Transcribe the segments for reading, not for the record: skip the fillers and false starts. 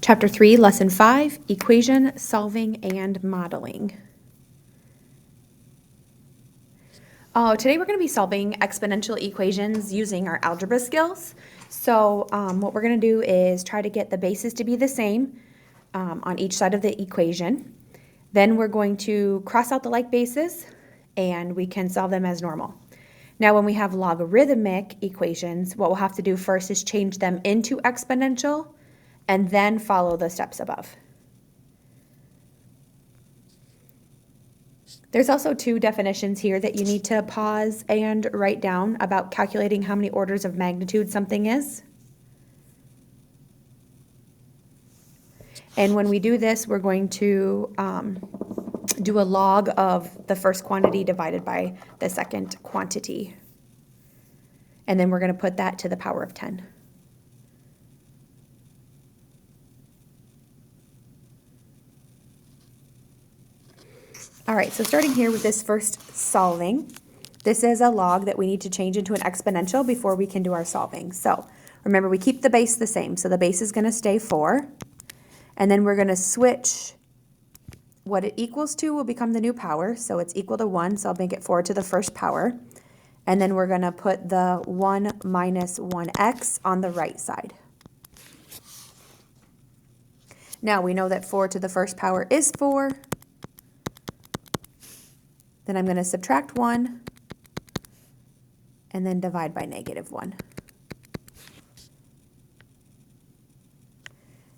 Chapter 3, Lesson 5, Equation Solving and Modeling. Today we're going to be solving exponential equations using our algebra skills. So what we're going to do is try to get the bases to be the same on each side of the equation. Then we're going to cross out the like bases and we can solve them as normal. Now when we have logarithmic equations, what we'll have to do first is change them into exponential and then follow the steps above. There's also two definitions here that you need to pause and write down about calculating how many orders of magnitude something is. And when we do this, we're going to do a log of the first quantity divided by the second quantity. And then we're going to put that to the power of 10. All right, so starting here with this first solving, this is a log that we need to change into an exponential before we can do our solving. So remember, we keep the base the same. So the base is going to stay 4. And then we're going to switch what it equals to will become the new power. So it's equal to 1, so I'll make it 4 to the first power. And then we're going to put the 1 minus 1x on the right side. Now we know that 4 to the first power is 4. Then I'm going to subtract 1 and then divide by negative 1.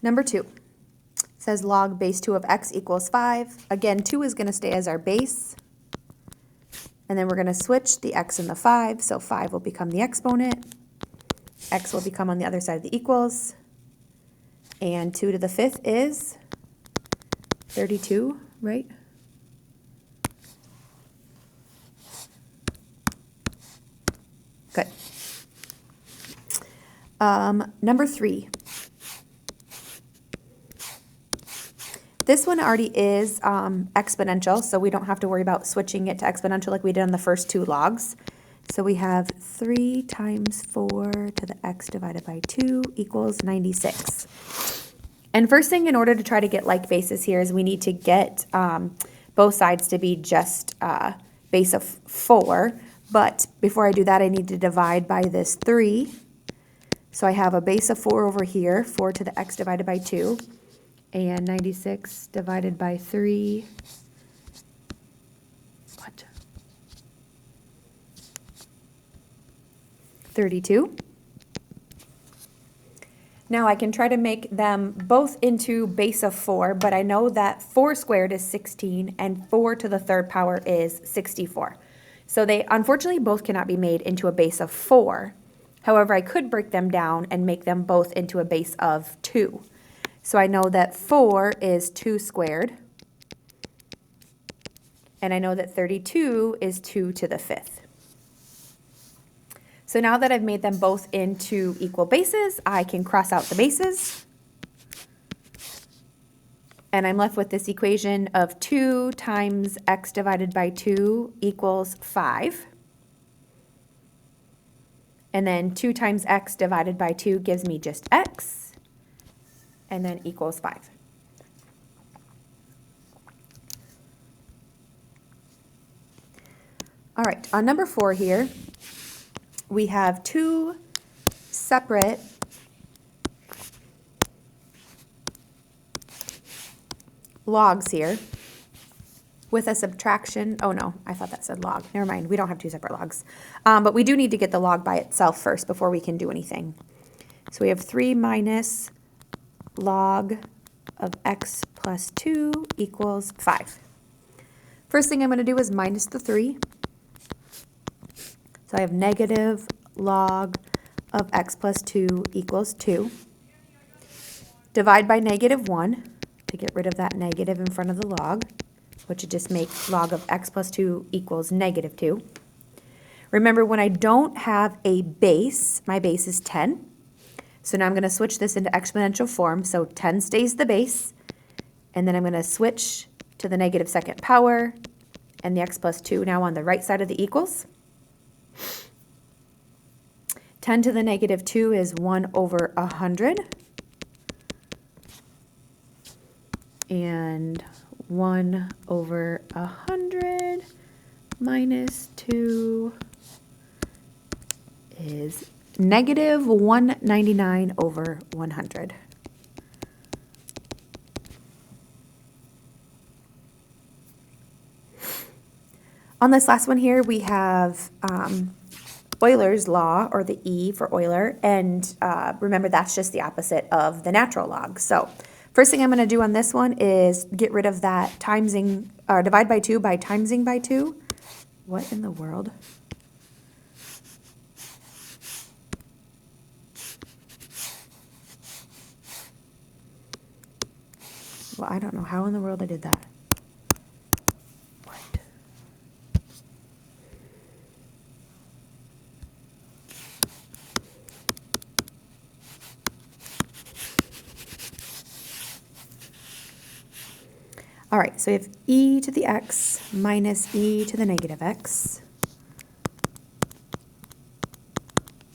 Number 2 says log base 2 of x equals 5. Again, 2 is going to stay as our base. And then we're going to switch the x and the 5. So 5 will become the exponent. X will become on the other side of the equals. And 2 to the 5th is 32, right? Good. Number 3. This one already is exponential, so we don't have to worry about switching it to exponential like we did on the first 2 logs. So we have 3 times 4 to the x divided by 2 equals 96. And first thing, in order to try to get like bases here, is we need to get both sides to be just base of 4. But before I do that, I need to divide by this 3. So I have a base of 4 over here, 4 to the x divided by 2. And 96 divided by 3. What? 32. Now I can try to make them both into base of 4, but I know that 4 squared is 16 and 4 to the third power is 64. So they unfortunately both cannot be made into a base of 4. However, I could break them down and make them both into a base of 2. So I know that 4 is 2 squared. And I know that 32 is 2 to the 5th. So now that I've made them both into equal bases, I can cross out the bases. And I'm left with this equation of 2 times x divided by 2 equals 5. And then 2 times x divided by 2 gives me just x. And then equals 5. All right, on number 4 here, we have 2 separate logs here with a subtraction. Oh no, I thought that said log. Never mind, we don't have 2 separate logs. But we do need to get the log by itself first before we can do anything. So we have 3 minus log of x plus 2 equals 5. First thing I'm going to do is minus the 3. So I have negative log of x plus 2 equals 2. Divide by negative 1 to get rid of that negative in front of the log, which would just make log of x plus 2 equals negative 2. Remember, when I don't have a base, my base is 10. So now I'm going to switch this into exponential form. So 10 stays the base. And then I'm going to switch to the negative second power and the x plus 2 now on the right side of the equals. 10 to the negative 2 is 1 over 100. And 1 over 100 minus 2 is negative 199 over 100. On this last one here, we have Euler's law, or the E for Euler, and remember that's just the opposite of the natural log. So first thing I'm going to do on this one is get rid of that timesing, or divide by 2 by timesing by 2. What in the world? Well, I don't know how in the world I did that. What? All right, so we have e to the x minus e to the negative x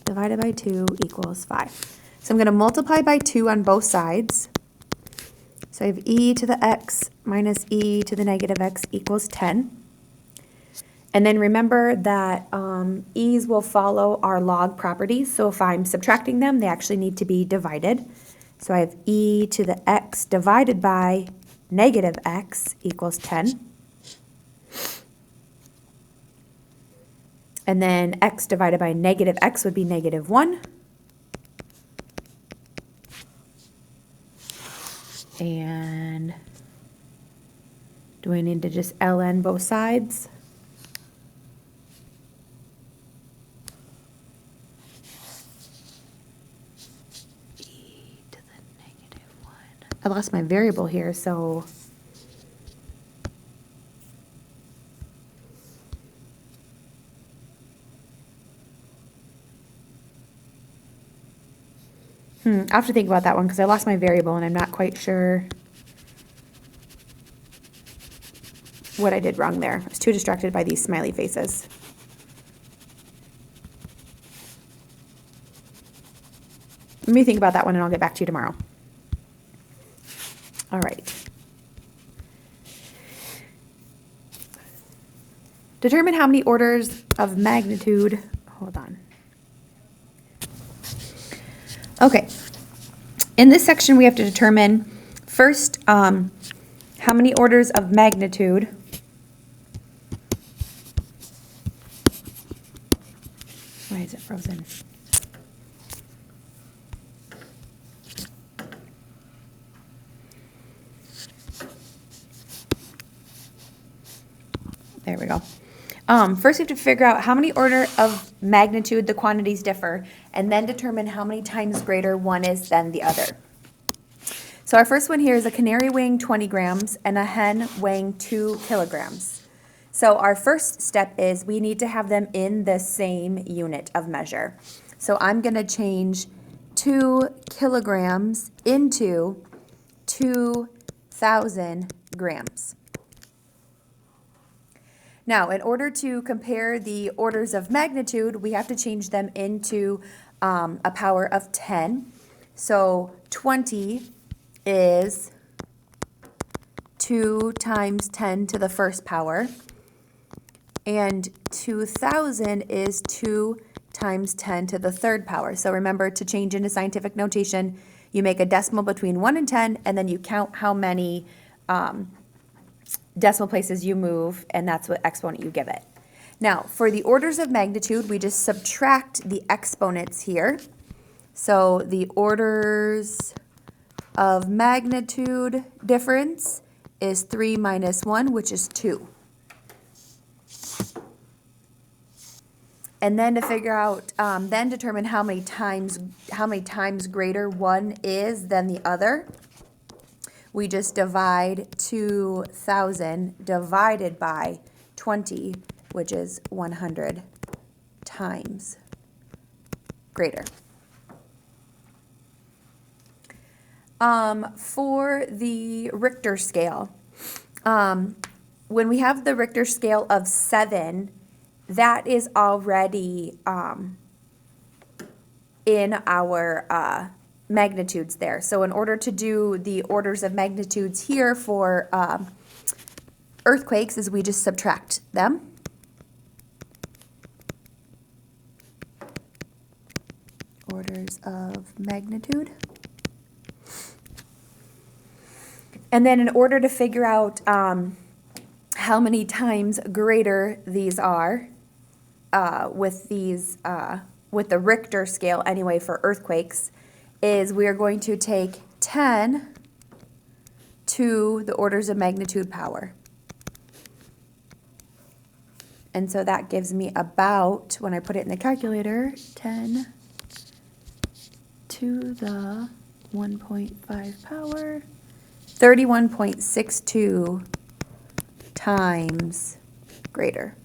divided by 2 equals 5. So I'm going to multiply by 2 on both sides. So I have e to the x minus e to the negative x equals 10. And then remember that e's will follow our log properties. So if I'm subtracting them, they actually need to be divided. So I have e to the x divided by negative x equals 10. And then x divided by negative x would be negative 1. And do I need to just ln both sides? E to the negative 1. I lost my variable here, so I'll have to think about that one because I lost my variable and I'm not quite sure what I did wrong there. I was too distracted by these smiley faces. Let me think about that one and I'll get back to you tomorrow. All right. Determine how many orders of magnitude, hold on. Okay, in this section we have to determine first how many orders of magnitude why is it frozen? There we go. First, we have to figure out how many order of magnitude the quantities differ, and then determine how many times greater one is than the other. So our first one here is a canary weighing 20 grams and a hen weighing 2 kilograms. So our first step is we need to have them in the same unit of measure. So I'm going to change 2 kilograms into 2,000 grams. Now, in order to compare the orders of magnitude, we have to change them into a power of 10. So 20 is 2 times 10 to the first power, and 2,000 is 2 times 10 to the third power. So remember, to change into scientific notation, you make a decimal between 1 and 10, and then you count how many decimal places you move, and that's what exponent you give it. Now, for the orders of magnitude, we just subtract the exponents here. So the orders of magnitude difference is 3 minus 1, which is 2. And then to figure out, then determine how many times greater one is than the other. We just divide 2,000 divided by 20, which is 100 times greater. For the Richter scale, when we have the Richter scale of 7, that is already in our magnitudes there. So in order to do the orders of magnitudes here for earthquakes is we just subtract them. Orders of magnitude. And then in order to figure out how many times greater these are with the Richter scale anyway for earthquakes, is we are going to take 10 to the orders of magnitude power. And so that gives me about, when I put it in the calculator, 10 to the 1.5 power, 31.62 times greater.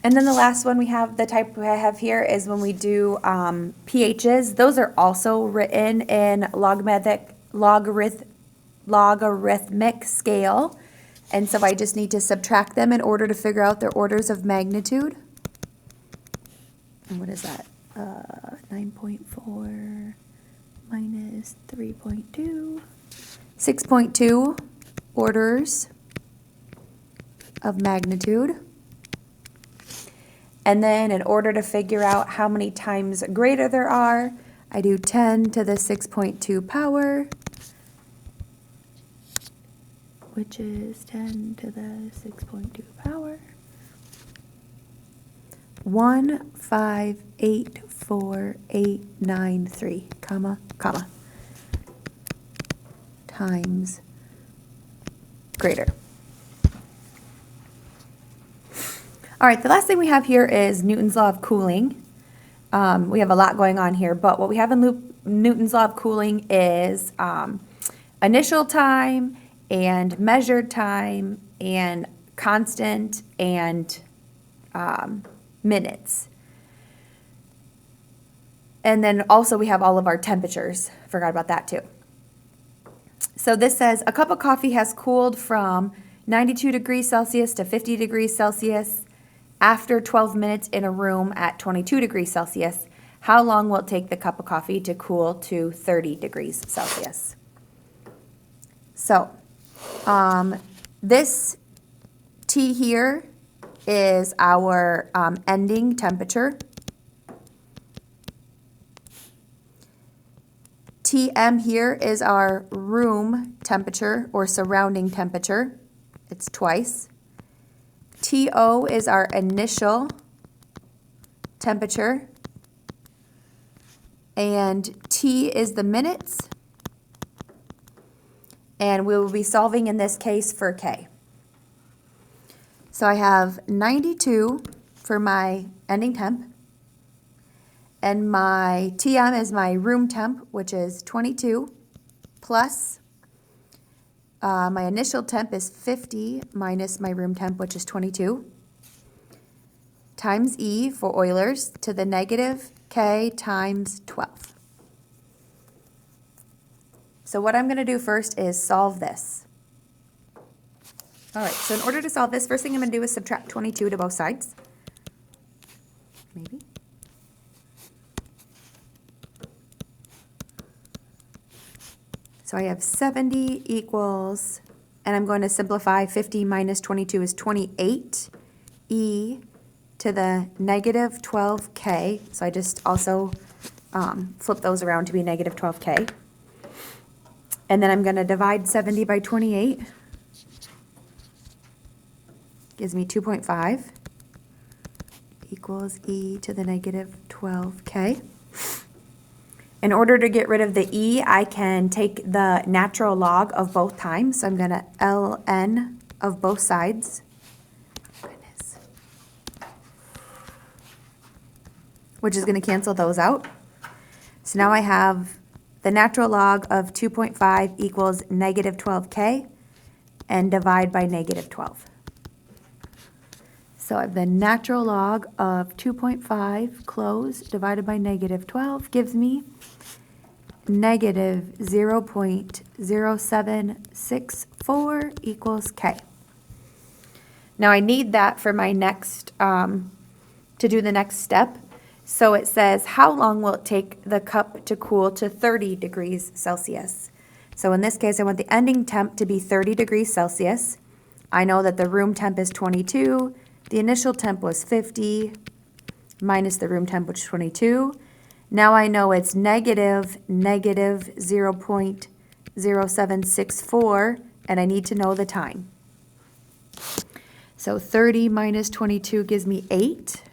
And then the last one we have, the type I have here is when we do pHs. Those are also written in logarithmic scale. And so I just need to subtract them in order to figure out their orders of magnitude. And what is that? 9.4 minus 3.2. 6.2 orders of magnitude. And then in order to figure out how many times greater there are, I do 10 to the 6.2 power, which is 10 to the 6.2 power. 1584893, comma, times greater. All right, the last thing we have here is Newton's law of cooling. We have a lot going on here, but what we have in Newton's law of cooling is initial time and measured time and constant and minutes. And then also we have all of our temperatures. Forgot about that too. So this says a cup of coffee has cooled from 92 degrees Celsius to 50 degrees Celsius after 12 minutes in a room at 22 degrees Celsius. How long will it take the cup of coffee to cool to 30 degrees Celsius? So this T here is our ending temperature. Tm here is our room temperature or surrounding temperature. It's twice. TO is our initial temperature. And T is the minutes. And we will be solving in this case for K. So I have 92 for my ending temp. And my Tm is my room temp, which is 22, plus my initial temp is 50 minus my room temp, which is 22, times E for Euler's to the negative K times 12. So what I'm going to do first is solve this. All right, so in order to solve this, first thing I'm going to do is subtract 22 to both sides. Maybe. So I have 70 equals, and I'm going to simplify, 50 minus 22 is 28, e to the negative 12k. So I just also flip those around to be negative 12k. And then I'm going to divide 70 by 28. Gives me 2.5 equals e to the negative 12k. In order to get rid of the e, I can take the natural log of both times. So I'm going to ln of both sides. Goodness. Which is going to cancel those out. So now I have the natural log of 2.5 equals negative 12k and divide by negative 12. So I have the natural log of 2.5 close divided by negative 12 gives me negative 0.0764 equals k. Now I need that for my next to do the next step. So it says, how long will it take the cup to cool to 30 degrees Celsius? So in this case, I want the ending temp to be 30 degrees Celsius. I know that the room temp is 22. The initial temp was 50 minus the room temp, which is 22. Now I know it's negative 0.0764, and I need to know the time. So 30 minus 22 gives me 8.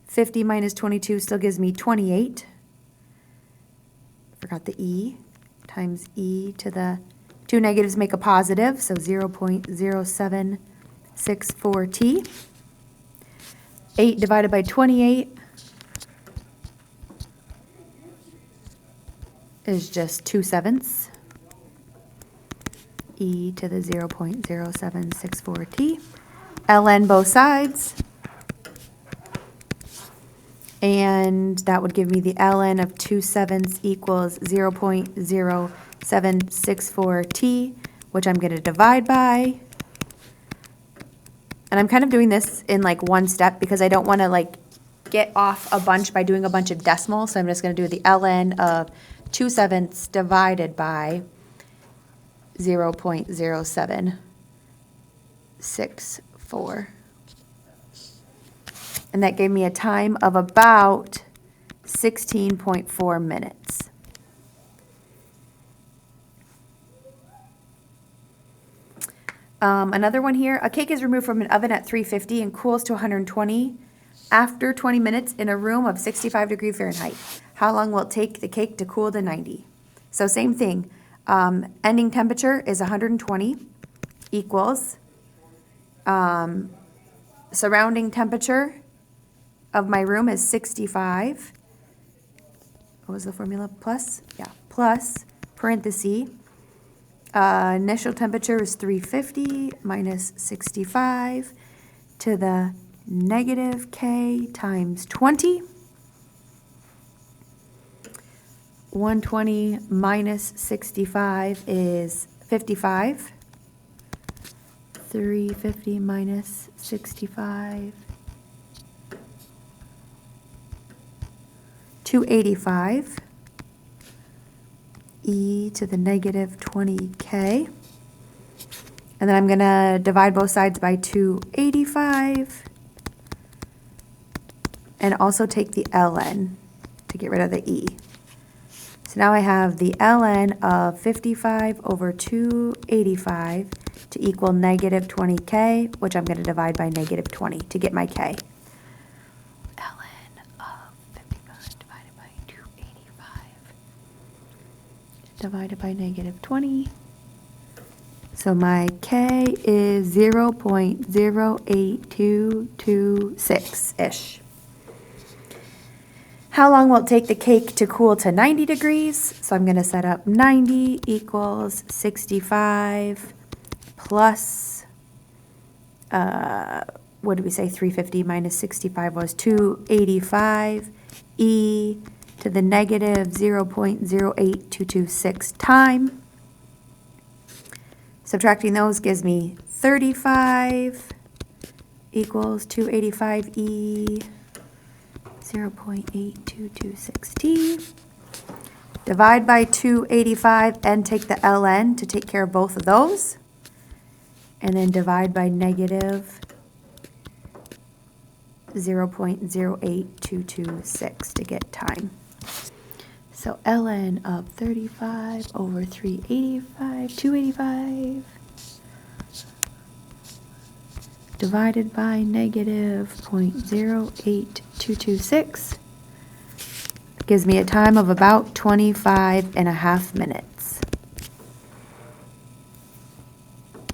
50 minus 22 still gives me 28. Forgot the E. Times E to the two negatives make a positive, so 0.0764t. 8 divided by 28 is just 2/7. E to the 0.0764t. ln both sides. And that would give me the ln of 2/7 equals 0.0764t, which I'm going to divide by. And I'm kind of doing this in like one step because I don't want to like get off a bunch by doing a bunch of decimals. So I'm just going to do the ln of 2/7 divided by 0.0764. And that gave me a time of about 16.4 minutes. Another one here, a cake is removed from an oven at 350 and cools to 120 after 20 minutes in a room of 65 degrees Fahrenheit. How long will it take the cake to cool to 90? So same thing, ending temperature is 120 equals surrounding temperature of my room is 65. What was the formula? Plus? Yeah, plus parenthesis. Initial temperature is 350 minus 65 to the negative K times 20. 120 minus 65 is 55. 350 minus 65. 285. E to the negative 20k. And then I'm going to divide both sides by 285. And also take the ln to get rid of the e. So now I have the ln of 55 over 285 to equal negative 20k, which I'm going to divide by negative 20 to get my k. Ln of 55 divided by 285 divided by negative 20. So my k is 0.08226-ish. How long will it take the cake to cool to 90 degrees? So I'm going to set up 90 equals 65 plus, what did we say, 350 minus 65 was 285, e to the negative 0.08226 time. Subtracting those gives me 35 equals 285e 0.8226t. Divide by 285 and take the ln to take care of both of those. And then divide by negative 0.08226 to get time. So ln of 35 over 285 divided by negative 0.08226 gives me a time of about 25.5 minutes.